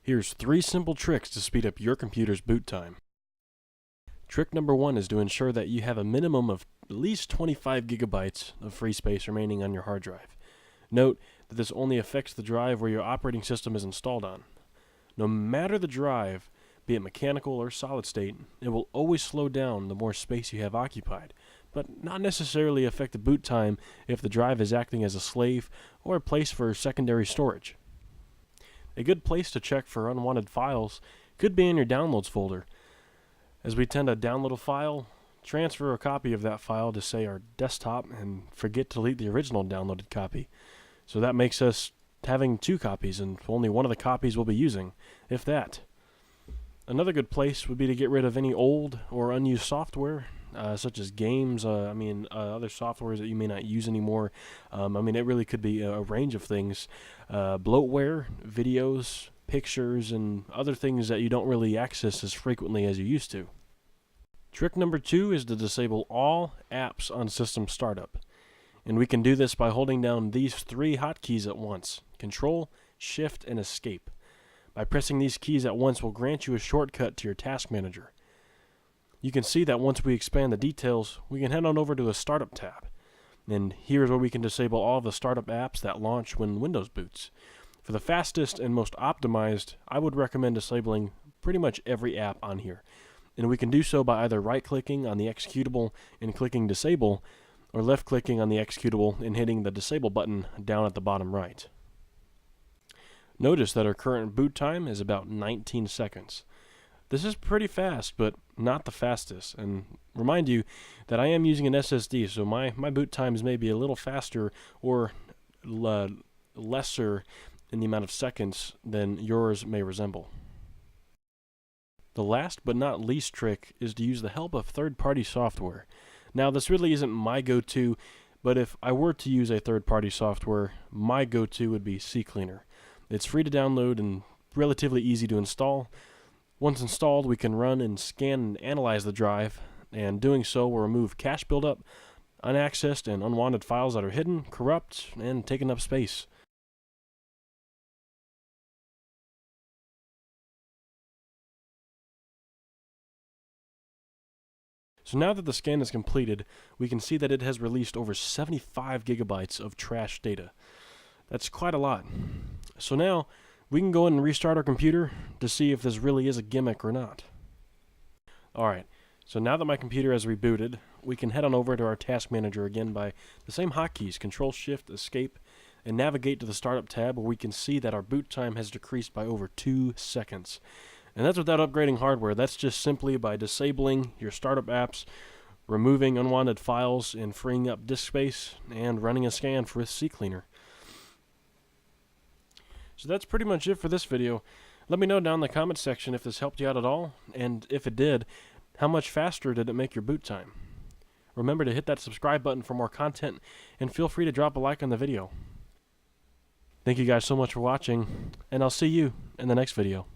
Here's 3 simple tricks to speed up your computer's boot time. Trick number 1 is to ensure that you have a minimum of at least 25 gigabytes of free space remaining on your hard drive. Note that this only affects the drive where your operating system is installed on. No matter the drive, be it mechanical or solid state, it will always slow down the more space you have occupied, but not necessarily affect the boot time if the drive is acting as a slave or a place for secondary storage. A good place to check for unwanted files could be in your downloads folder. As we tend to download a file, transfer a copy of that file to, say, our desktop and forget to delete the original downloaded copy. So that makes us having 2 copies, and only one of the copies we'll be using, if that. Another good place would be to get rid of any old or unused software, such as games, other softwares that you may not use anymore. It really could be a range of things. Bloatware, videos, pictures, and other things that you don't really access as frequently as you used to. Trick number 2 is to disable all apps on system startup. And we can do this by holding down these 3 hotkeys at once: Control, Shift, and Escape. By pressing these keys at once will grant you a shortcut to your task manager. You can see that once we expand the details, we can head on over to the Startup tab. And here's where we can disable all of the startup apps that launch when Windows boots. For the fastest and most optimized, I would recommend disabling pretty much every app on here. And we can do so by either right-clicking on the executable and clicking Disable, or left-clicking on the executable and hitting the Disable button down at the bottom right. Notice that our current boot time is about 19 seconds. This is pretty fast, but not the fastest. And remind you that I am using an SSD, so my boot times may be a little faster or lesser in the amount of seconds than yours may resemble. The last but not least trick is to use the help of third-party software. Now, this really isn't my go-to, but if I were to use a third-party software, my go-to would be CCleaner. It's free to download and relatively easy to install. Once installed, we can run and scan and analyze the drive, and doing so will remove cache buildup, unaccessed and unwanted files that are hidden, corrupt, and taking up space. So now that the scan is completed, we can see that it has released over 75 gigabytes of trash data. That's quite a lot. So now, we can go ahead and restart our computer to see if this really is a gimmick or not. Alright, so now that my computer has rebooted, we can head on over to our task manager again by the same hotkeys, Control, Shift, Escape, and navigate to the Startup tab, where we can see that our boot time has decreased by over 2 seconds. And that's without upgrading hardware. That's just simply by disabling your startup apps, removing unwanted files, and freeing up disk space, and running a scan for CCleaner. So that's pretty much it for this video. Let me know down in the comments section if this helped you out at all, and if it did, how much faster did it make your boot time? Remember to hit that subscribe button for more content, and feel free to drop a like on the video. Thank you guys so much for watching, and I'll see you in the next video.